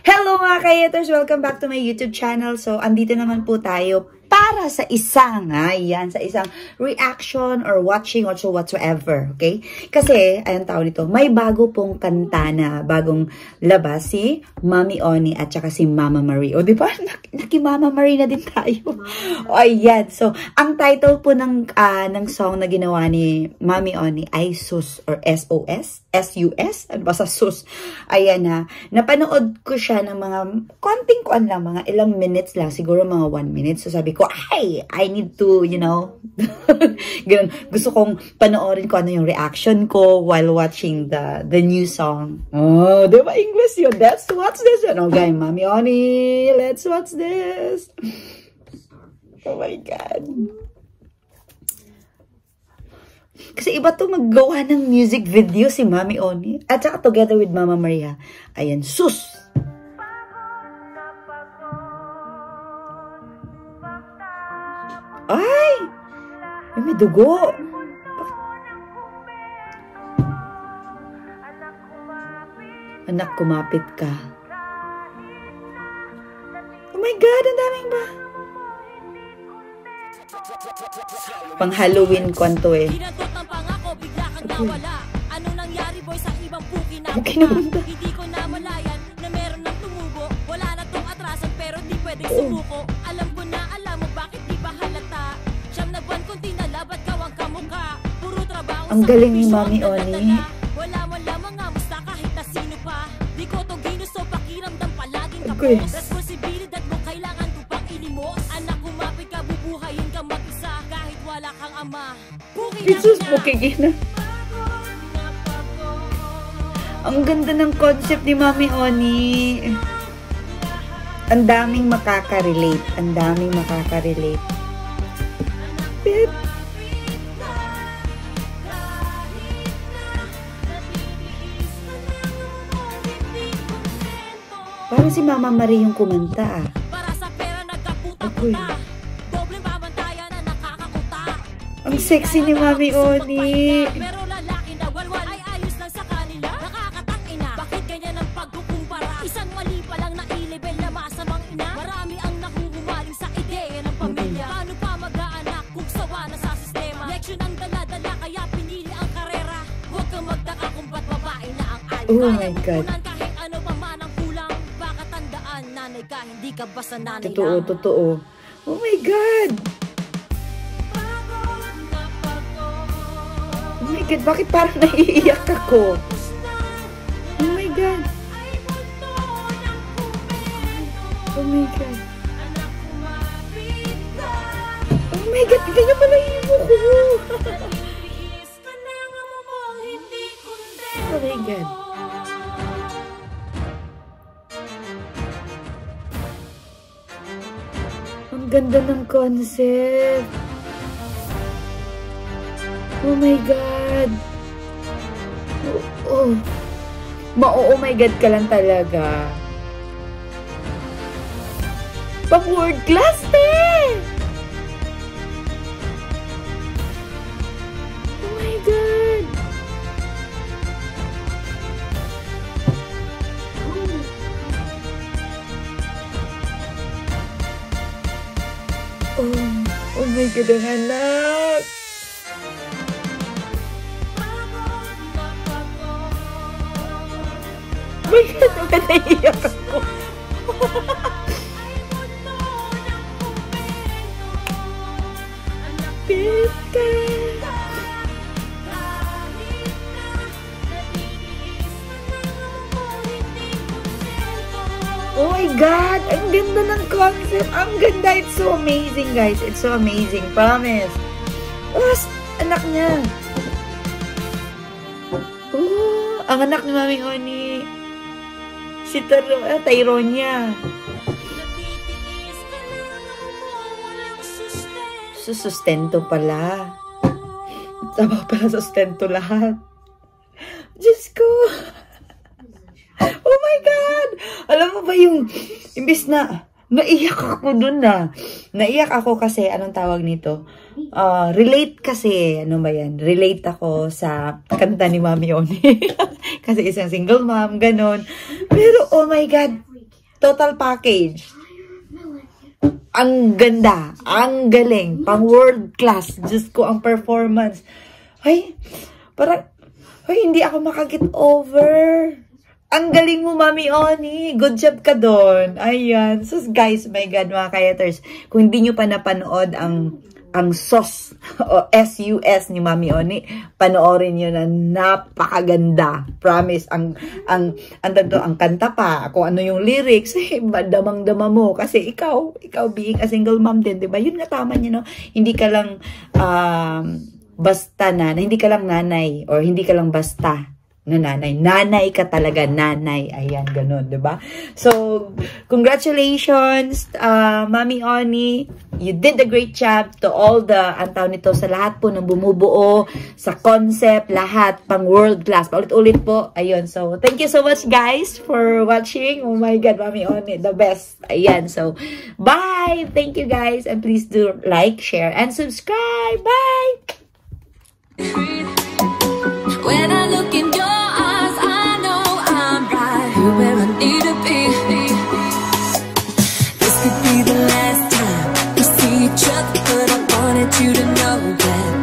Hello mga ka-haters! Welcome back to my YouTube channel. So, andito naman po tayo para sa isang reaction or watching or so whatsoever, okay? Kasi, ayun tawag nito, may bago pong kanta na bagong labas si Mami Oni at saka si Mama Marie. O, di ba? Naki-Mama Marie na din tayo. O, ayan. So, ang title po ng song na ginawa ni Mami Oni ay SUS or S-O-S? S-U-S? Ano ba sa SUS? Ayan na. Napanood ko siya ng mga konting kuan lang, mga ilang minutes lang. Siguro mga 1 minute. So, sabi ko, ay, I need to, you know, ganun. Gusto kong panoorin ko ano yung reaction ko while watching the new song. Oh, di ba English yun? Let's watch this. Okay, Mami Oni, let's watch this. Oh my God. Kasi iba to maggawa ng music video si Mami Oni. At saka together with Mama Maria. Ayan, sus! Ay! May dugo! Anak, kumapit ka. Oh my God, ang daming ba? Pang Halloween kwanto eh. Ano nangyari boy sa ibang puki na hindi ko na malayan na meron ng tumubo. Wala na tong atrasan pero di pwedeng sumuko. Alam ko na alam mo bakit di ba halata. Siyam na buwan kung tinalabat ka ang kamukha. Puro trabaho. Ang galing ni Mami Oni. Wala mo lamang nga musta kahit na sino pa. Di ko to ginusto pakiramdam palaging kapos. Responsibilidad mo kailangan ko pang ilimos. Anak kumapit ka bubuhayin ka mag-isa kahit wala kang ama. Jesus, bukigin na. Ang ganda ng concept ni Mami Oni. Ang daming makaka-relate. Ang daming makaka-relate. Pip. Parang si Mama Marie yung kumanta ah. Okay. Ang sexy ni Mami Oni. Oh my God. Totoo, totoo. Oh my God. Oh my God, bakit parang naiiyak ako? Oh my God. Oh my God. Oh my God, ganyan pala yung mo ko. Oh my God. Ang ganda ng concept. Oh my God. Oh. Oh my God ka lang talaga. Pang world class eh. Oh my God. Oh my God, ang anak. Oh my God, naiiyak ako. Pita. Oh my God! Ang ganda ng concept! Ang ganda! It's so amazing, guys! It's so amazing! Promise! Oh, anak niya! Oh, ang anak ni Mami Oni! Si Tyronia! Susustento pala! Tama pala sustento lahat! Diyos ko! Oh my God! Alam mo ba yung, imbis na, naiyak ako dun na. Naiyak ako kasi, anong tawag nito? Relate kasi, ano ba yan? Relate ako sa kanta ni Mami Oni. Kasi isang single mom, ganun. Pero, oh my God, Total package. Ang ganda. Ang galing. Pang world class. Diyos ko, ang performance. Ay, parang, hindi ako makagit over. Ang galing mo, Mami Oni. Good job ka doon. Ayan. So, guys, my God, mga kayaters, kung hindi nyo pa napanood ang SOS o SUS ni Mami Oni, panoorin nyo na napakaganda. Promise. Ang kanta pa, kung ano yung lyrics, damang-dama mo. Kasi ikaw being a single mom din, diba? Yun nga tama niya, no? Hindi ka lang, basta hindi ka lang nanay, or hindi ka lang basta na nanay. Nanay ka talaga, nanay. Ayan, ganun, diba? So, congratulations, Mami Oni. You did a great job to all the, antaw nito, sa lahat po ng bumubuo, sa concept, lahat, pang world class. Paulit-ulit po. Ayun, so, thank you so much, guys, for watching. Oh my God, Mami Oni, the best. Ayan, so, bye! Thank you, guys, and please do like, share, and subscribe. Bye! When I look in your eyes, I know I'm right where I need to be. This could be the last time we see each other, but I wanted you to know that